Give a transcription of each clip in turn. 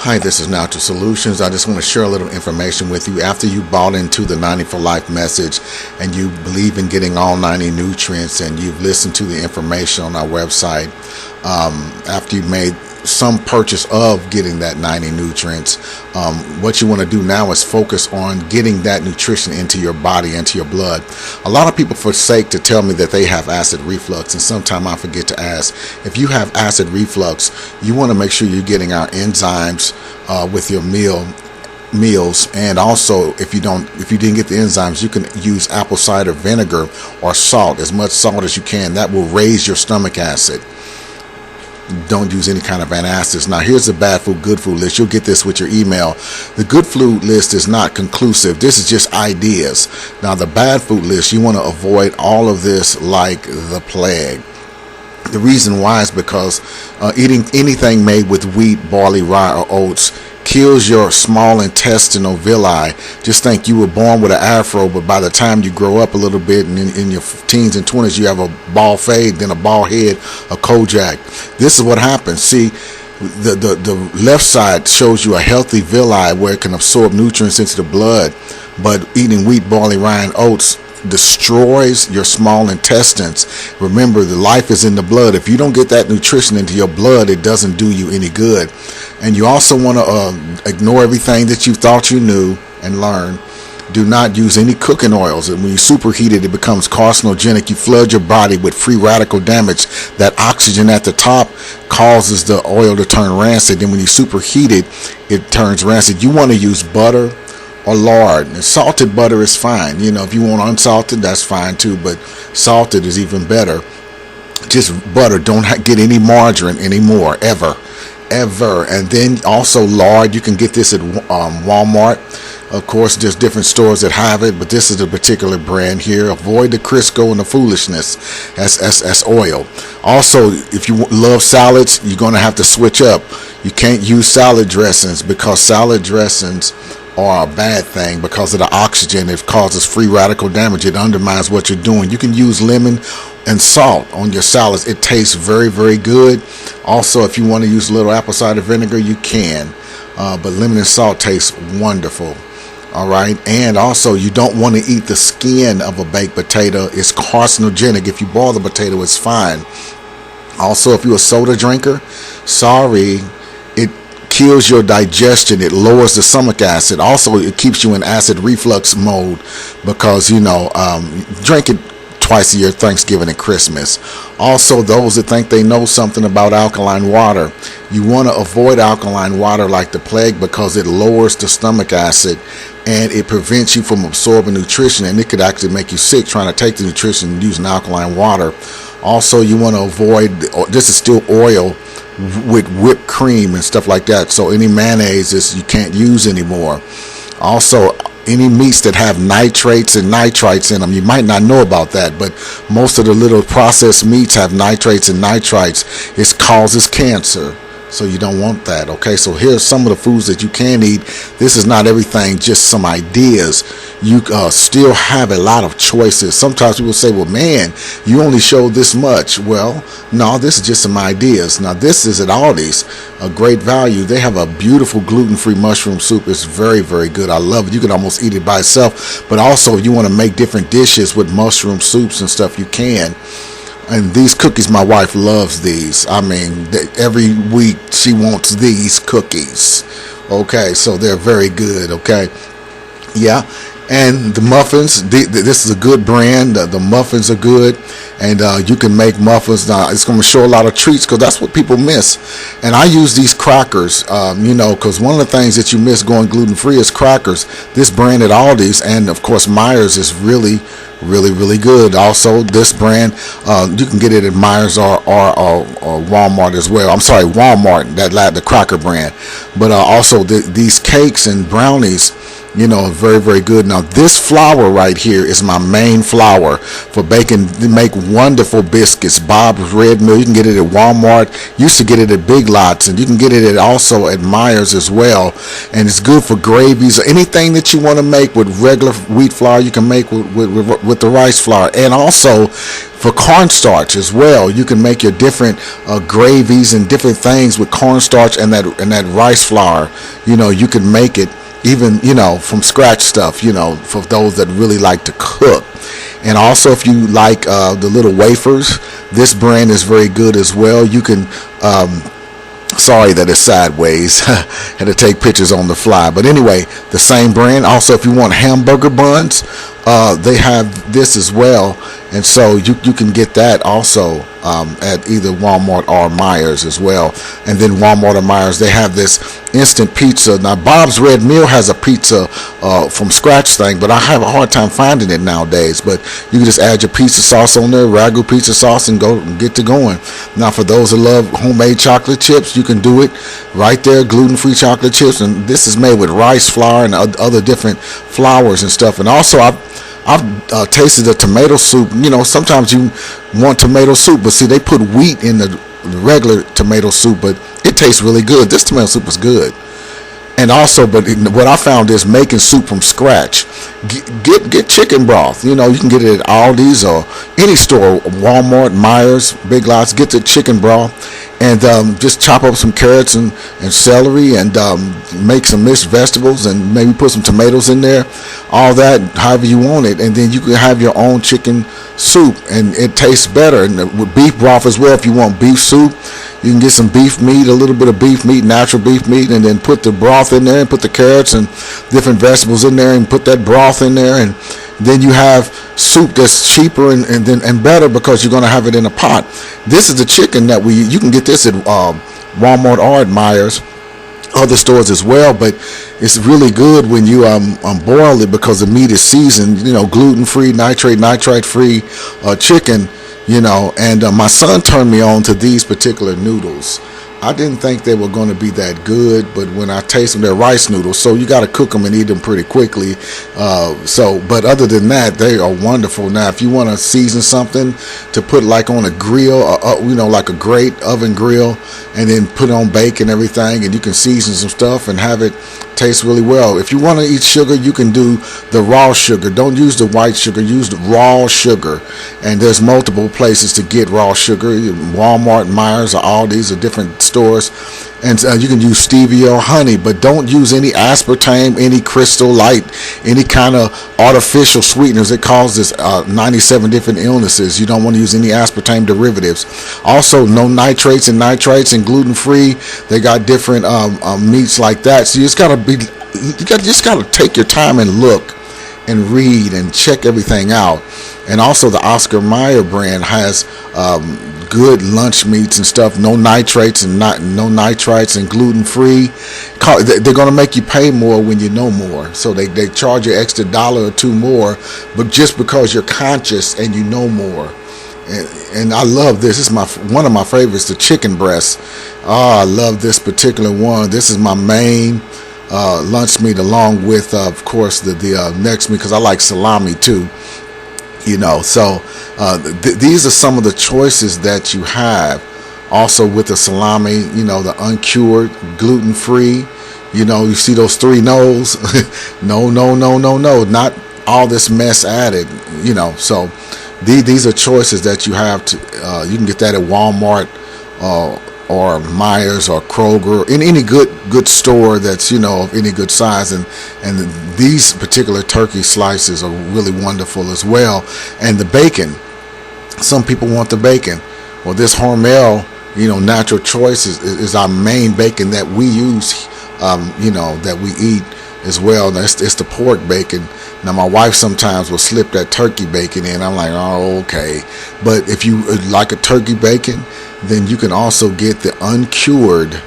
Hi, this is Natural Solutions. I just want to share a little information with you. After you bought into the 90 for Life message and you believe in getting all 90 nutrients and you've listened to the information on our website, after you've made some purchase of getting that 90 nutrients, what you want to do now is focus on getting that nutrition into your body, into your blood. A lot of people forsake to tell me that they have acid reflux, and sometimes I forget to ask, if you have acid reflux, you want to make sure you're getting our enzymes with your meals. And also, if you didn't get the enzymes, you can use apple cider vinegar or salt, as much salt as you can. That will raise your stomach acid. Don't use any kind of antacids. Now, here's the bad food, good food list. You'll get this with your email. The good food list is not conclusive. This is just ideas. Now, the bad food list, you want to avoid all of this like the plague. The reason why is because eating anything made with wheat, barley, rye, or oats kills your small intestinal villi. Just think you were born with an afro, but by the time you grow up a little bit and in your teens and 20s, you have a bald fade, then a bald head, a Kojak. This is what happens. See, the left side shows you a healthy villi where it can absorb nutrients into the blood, but eating wheat, barley, rye, and oats destroys your small intestines. Remember, the life is in the blood. If you don't get that nutrition into your blood, it doesn't do you any good. And you also want to ignore everything that you thought you knew and learn. Do not use any cooking oils. And when you superheat it, it becomes carcinogenic. You flood your body with free radical damage. That oxygen at the top causes the oil to turn rancid. Then when you superheat it, it turns rancid. You want to use butter or lard. And salted butter is fine. You know, if you want unsalted, that's fine too, but salted is even better. Just butter. Don't get any margarine anymore, ever. And then also lard. You can get this at Walmart. Of course, there's different stores that have it, but this is a particular brand here. Avoid the Crisco and the foolishness as oil. Also, if you love salads, you're going to have to switch up. You can't use salad dressings because salad dressings are a bad thing because of the oxygen. It causes free radical damage. It undermines what you're doing. You can use lemon and salt on your salads. It tastes very, very good. Also, if you want to use a little apple cider vinegar, you can. But lemon and salt tastes wonderful. All right. And also, you don't want to eat the skin of a baked potato. It's carcinogenic. If you boil the potato, it's fine. Also, if you're a soda drinker, sorry, it kills your digestion. It lowers the stomach acid. Also, it keeps you in acid reflux mode because, drink it twice a year, Thanksgiving and Christmas. Also, those that think they know something about alkaline water, you want to avoid alkaline water like the plague because it lowers the stomach acid and it prevents you from absorbing nutrition, and it could actually make you sick trying to take the nutrition using alkaline water. Also, you want to avoid, this is still oil with whipped cream and stuff like that, so any mayonnaise you can't use anymore. Also, any meats that have nitrates and nitrites in them, you might not know about that, but most of the little processed meats have nitrates and nitrites. It causes cancer, so you don't want that. Okay, so here's some of the foods that you can eat. This is not everything, just some ideas. You still have a lot of choices. Sometimes people say, well, man, you only showed this much. Well, no, this is just some ideas. Now, this is at Aldi's, a great value. They have a beautiful gluten-free mushroom soup. It's very, very good. I love it. You can almost eat it by itself, but also if you want to make different dishes with mushroom soups and stuff, you can. And these cookies, my wife loves these. I mean, every week she wants these cookies. Okay, so they're very good. Okay, yeah. And the muffins, this is a good brand. The muffins are good, and you can make muffins. Now, it's going to show a lot of treats because that's what people miss. And I use these crackers, because one of the things that you miss going gluten-free is crackers. This brand at Aldi's and, of course, Myers is really, really, really good. Also, this brand, you can get it at Myers or Walmart as well. I'm sorry, Walmart, the cracker brand. But also, these cakes and brownies, Very, very good. Now, this flour right here is my main flour for baking. They make wonderful biscuits. Bob's Red Mill. You can get it at Walmart. Used to get it at Big Lots, and you can get it also at Myers as well. And it's good for gravies or anything that you want to make with regular wheat flour. You can make with the rice flour, and also for cornstarch as well. You can make your different gravies and different things with cornstarch and that rice flour. You can make it even from scratch stuff, for those that really like to cook. And also, if you like the little wafers, this brand is very good as well. You can sorry that it's sideways. Had to take pictures on the fly, but anyway, the same brand. Also, if you want hamburger buns, they have this as well, and so you can get that also at either Walmart or Myers as well. And then Walmart or Myers, they have this instant pizza. Now, Bob's Red Mill has a pizza from scratch thing, but I have a hard time finding it nowadays. But you can just add your pizza sauce on there, ragu pizza sauce, and go get to going. Now, for those that love homemade chocolate chips, you can do it right there, gluten-free chocolate chips. And this is made with rice flour and other different flours and stuff. And also, I've tasted the tomato soup. Sometimes you want tomato soup, but see, they put wheat in the regular tomato soup, but it tastes really good. This tomato soup is good. And also, what I found is making soup from scratch. Get chicken broth. You can get it at Aldi's or any store, Walmart, Myers, Big Lots. Get the chicken broth and just chop up some carrots and celery and make some mixed vegetables and maybe put some tomatoes in there. All that, however you want it, and then you can have your own chicken soup, and it tastes better. And with beef broth as well, if you want beef soup, you can get some beef meat, a little bit of beef meat, natural beef meat, and then put the broth in there and put the carrots and different vegetables in there and put that broth in there, and then you have soup that's cheaper and better because you're going to have it in a pot. This is the chicken that you can get this at Walmart or at Myers, other stores as well, but it's really good when you boil it because the meat is seasoned, gluten-free, nitrate-free chicken, and my son turned me on to these particular noodles. I didn't think they were going to be that good, but when I taste them, they're rice noodles, so you got to cook them and eat them pretty quickly. But other than that, they are wonderful. Now, if you want to season something to put like on a grill, like a great oven grill, and then put on bacon and everything, and you can season some stuff and have it taste really well. If you want to eat sugar, you can do the raw sugar. Don't use the white sugar, use the raw sugar. And there's multiple places to get raw sugar. Walmart, Myers, or Aldi's, or different stores. And you can use stevia or honey, but don't use any aspartame, any Crystal Light, any kind of artificial sweeteners. It causes 97 different illnesses. You don't want to use any aspartame derivatives. Also, no nitrates and nitrites and gluten-free. They got different meats like that. So you just gotta take your time and look and read and check everything out. And also, the Oscar Mayer brand has good lunch meats and stuff, no nitrates and no nitrites and gluten-free. They're going to make you pay more when you know more. So they charge you extra $1 or $2 more, but just because you're conscious and you know more. And I love this. This is one of my favorites, the chicken breast. I love this particular one. This is my main lunch meat, along with, of course, the next meat, because I like salami too. So these are some of the choices that you have. Also with the salami, the uncured, gluten-free. You see those 3 no's. No, not all this mess added. So these are choices that you have to. You can get that at Walmart or Myers or Kroger, in any good store that's of any good size, and these particular turkey slices are really wonderful as well. And the bacon, some people want the bacon. Well, this Hormel Natural Choice is our main bacon that we use, that we eat as well. Now, it's the pork bacon. Now, my wife sometimes will slip that turkey bacon in. I'm like, oh, okay. But if you like a turkey bacon, then you can also get the uncured,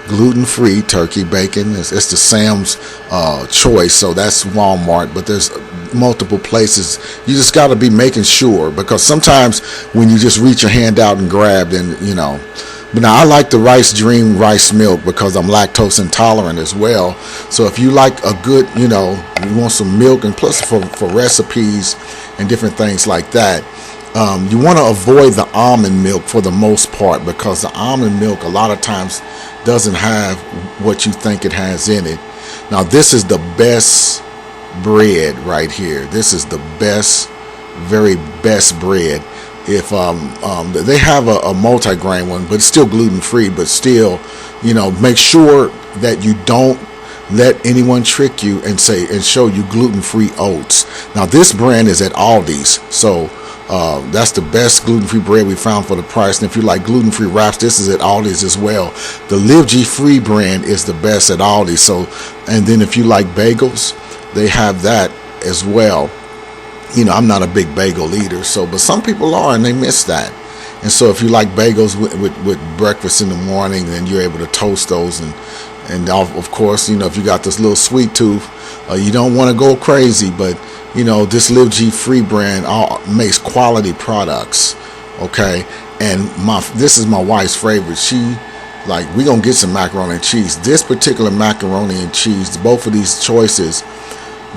gluten-free turkey bacon. It's the Sam's Choice, so that's Walmart. But there's multiple places. You just got to be making sure, because sometimes when you just reach your hand out and grab, then But now I like the Rice Dream rice milk because I'm lactose intolerant as well. So if you like a good, you want some milk, and plus for recipes and different things like that, you want to avoid the almond milk for the most part, because the almond milk a lot of times doesn't have what you think it has in it. Now this is the best bread right here. This is the best, very best bread. If they have a multi-grain one, but it's still gluten-free, but still, make sure that you don't let anyone trick you and show you gluten-free oats. Now this brand is at Aldi's, so that's the best gluten-free bread we found for the price. And if you like gluten-free wraps, this is at Aldi's as well. The Live G-Free brand is the best at Aldi's. So, and then if you like bagels, they have that as well. I'm not a big bagel eater, but some people are, and they miss that. And so if you like bagels with breakfast in the morning, then you're able to toast those. And of course, if you got this little sweet tooth, you don't want to go crazy, but this Live G-Free brand makes quality products, okay? And this is my wife's favorite. We're going to get some macaroni and cheese. This particular macaroni and cheese, both of these choices,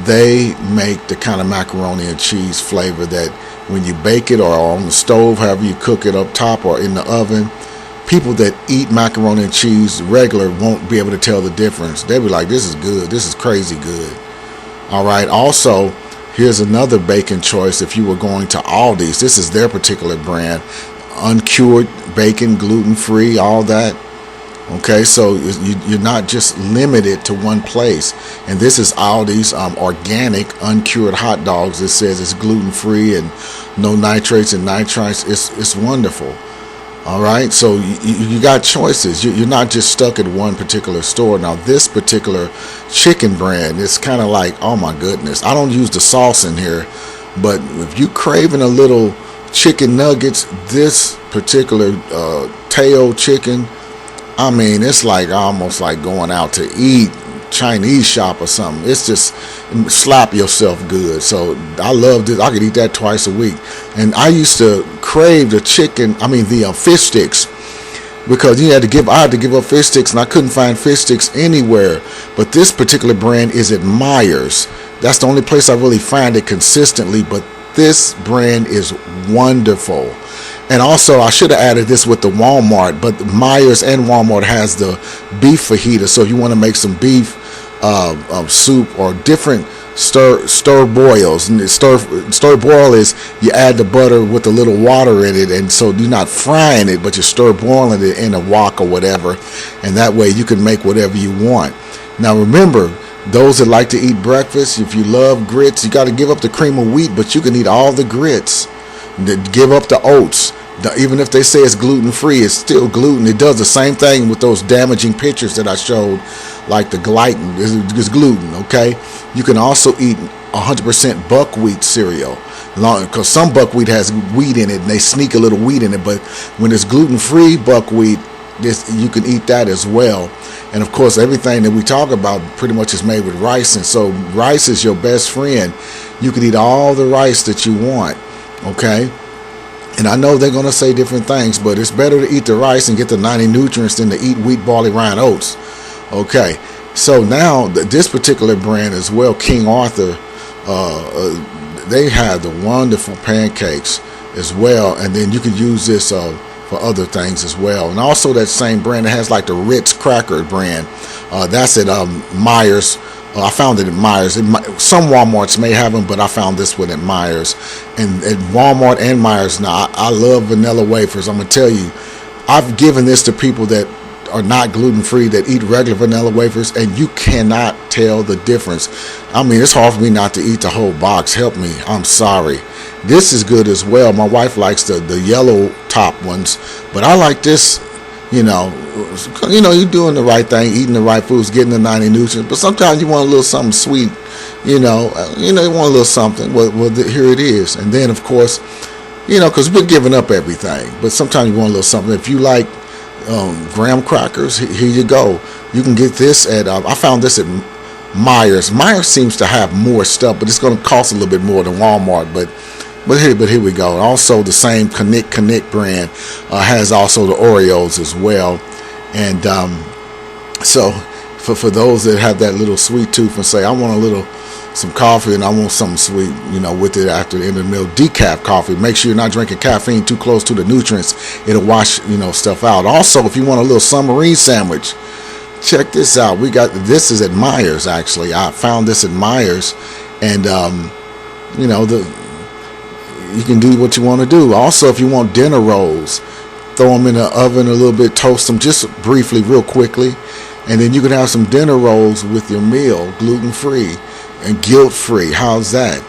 they make the kind of macaroni and cheese flavor that when you bake it or on the stove, however you cook it up top or in the oven, people that eat macaroni and cheese regular won't be able to tell the difference. They'll be like, this is good. This is crazy good. All right. Also, here's another bacon choice. If you were going to Aldi's, this is their particular brand, uncured bacon, gluten-free, all that. Okay, so you're not just limited to one place. And this is Aldi's organic uncured hot dogs. It says it's gluten-free and no nitrates and nitrites. It's wonderful. All right, so you got choices. You're not just stuck at one particular store. Now, this particular chicken brand, it's kind of like, oh my goodness. I don't use the sauce in here, but if you craving a little chicken nuggets, this particular Teo chicken, I mean, it's like almost like going out to eat, Chinese shop or something. It's just slap yourself good. So I love this. I could eat that twice a week. And I used to crave the fish sticks, because I had to give up fish sticks, and I couldn't find fish sticks anywhere. But this particular brand is at Myers. That's the only place I really find it consistently. But this brand is wonderful. And also, I should have added this with the Walmart, but Myers and Walmart has the beef fajita. So if you want to make some beef soup or different stir boils, and stir boil is you add the butter with a little water in it, and so you're not frying it, but you're stir boiling it in a wok or whatever, and that way you can make whatever you want. Now remember, those that like to eat breakfast, if you love grits, you got to give up the cream of wheat, but you can eat all the grits. Give up the oats. Even if they say it's gluten-free, it's still gluten. It does the same thing with those damaging pictures that I showed, like the glycan. It's gluten, okay? You can also eat 100% buckwheat cereal, because some buckwheat has wheat in it, and they sneak a little wheat in it. But when it's gluten-free buckwheat, you can eat that as well. And of course, everything that we talk about pretty much is made with rice, and so rice is your best friend. You can eat all the rice that you want. Okay, and I know they're going to say different things, but it's better to eat the rice and get the 90 nutrients than to eat wheat, barley, rye, and oats. Okay, so now this particular brand as well, King Arthur, they have the wonderful pancakes as well, and then you can use this for other things as well. And also that same brand that has like the Ritz cracker brand, that's at Myers. I found it at Myers. Some Walmarts may have them, but I found this one at Myers. And at Walmart and Myers, now I love vanilla wafers. I'm going to tell you, I've given this to people that are not gluten-free, that eat regular vanilla wafers, and you cannot tell the difference. I mean, it's hard for me not to eat the whole box. Help me. I'm sorry. This is good as well. My wife likes the yellow top ones, but I like this. You're doing the right thing, eating the right foods, getting the 90 nutrients. But sometimes you want a little something sweet. You want a little something. Well, here it is. And then, of course, because we're giving up everything. But sometimes you want a little something. If you like graham crackers, here you go. You can get this at. I found this at Myers. Myers seems to have more stuff, but it's going to cost a little bit more than Walmart. But But here we go. Also, the same Connect brand has also the Oreos as well, and so for those that have that little sweet tooth and say, I want some coffee and I want something sweet, with it after the end of the meal, decaf coffee. Make sure you're not drinking caffeine too close to the nutrients. It'll wash, stuff out. Also, if you want a little submarine sandwich, check this out. This is at Myers, actually. I found this at Myers, and you can do what you want to do. Also, if you want dinner rolls, throw them in the oven a little bit, toast them just briefly, real quickly, and then you can have some dinner rolls with your meal, gluten-free and guilt-free. How's that?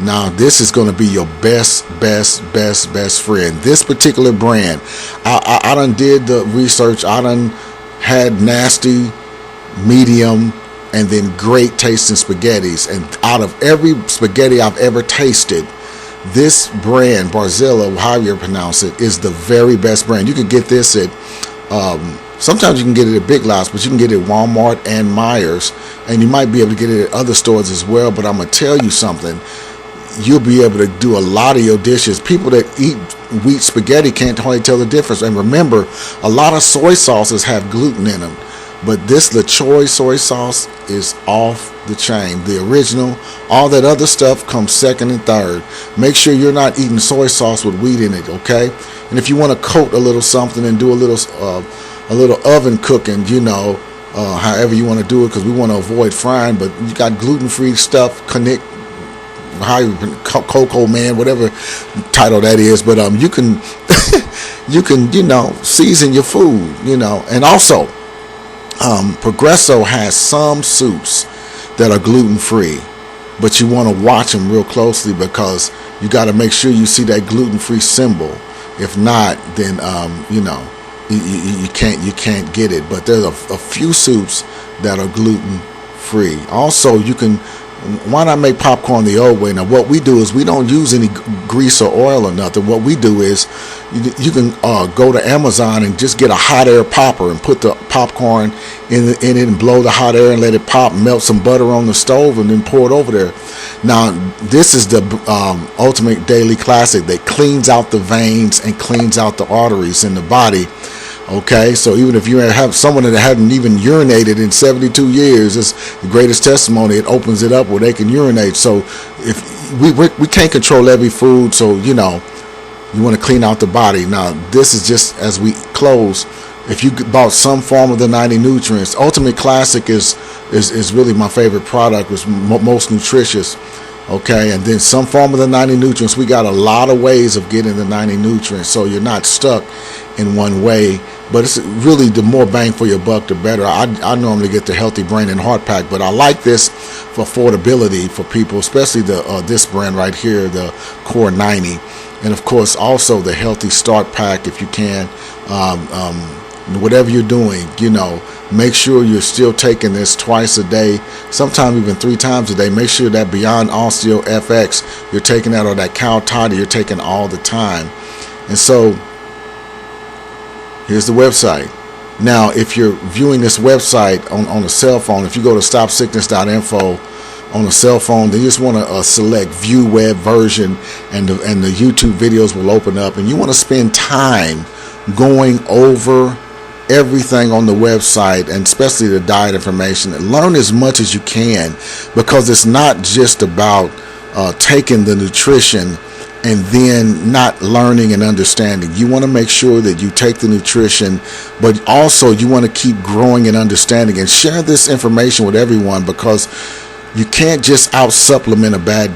Now, this is going to be your best friend. This particular brand, I done did the research. I done had nasty, medium, and then great tasting spaghettis. And out of every spaghetti I've ever tasted, this brand, Barzilla, however you pronounce it, is the very best brand. You can get this at, sometimes you can get it at Big Lots, but you can get it at Walmart and Myers, and you might be able to get it at other stores as well. But I'm going to tell you something. You'll be able to do a lot of your dishes. People that eat wheat spaghetti can't hardly tell the difference. And remember, a lot of soy sauces have gluten in them. But this LaChoy soy sauce is off the chain. The original, all that other stuff comes second and third. Make sure you're not eating soy sauce with wheat in it, okay? And if you want to coat a little something and do a little oven cooking, however you want to do it, because we want to avoid frying. But you got gluten-free stuff, Cocoa Man, whatever title that is. But you can season your food, and also. Progresso has some soups that are gluten-free, but you want to watch them real closely because you got to make sure you see that gluten-free symbol. If not, then you can't get it. But there's a few soups that are gluten-free. Also, why not make popcorn the old way? Now, what we do is we don't use any grease or oil or nothing. What we do is you can go to Amazon and just get a hot air popper and put the popcorn in it and blow the hot air and let it pop, melt some butter on the stove, and then pour it over there. Now, this is the ultimate daily classic that cleans out the veins and cleans out the arteries in the body. Okay, so even if you have someone that hadn't even urinated in 72 years, it's the greatest testimony. It opens it up where they can urinate. So if we can't control every food, so you want to clean out the body. Now, this is just as we close. If you bought some form of the 90 nutrients, Ultimate Classic is really my favorite product. It's most nutritious. Okay, and then some form of the 90 nutrients. We got a lot of ways of getting the 90 nutrients, so you're not stuck in one way. But it's really the more bang for your buck, the better. I normally get the Healthy Brain and Heart Pack, but I like this for affordability for people, especially this brand right here, the Core 90. And of course, also the Healthy Start Pack if you can. Whatever you're doing, make sure you're still taking this twice a day, sometimes even 3 times a day. Make sure that Beyond Osteo FX, you're taking that, or that Cow Toddy, you're taking all the time. And so, here's the website. Now, if you're viewing this website on a cell phone, if you go to stopsickness.info on a cell phone, then you just want to select View Web Version, and the YouTube videos will open up. And you want to spend time going over everything on the website, and especially the diet information. Learn as much as you can, because it's not just about taking the nutrition and then not learning and understanding. You want to make sure that you take the nutrition, but also you want to keep growing and understanding, and share this information with everyone, because you can't just out supplement a bad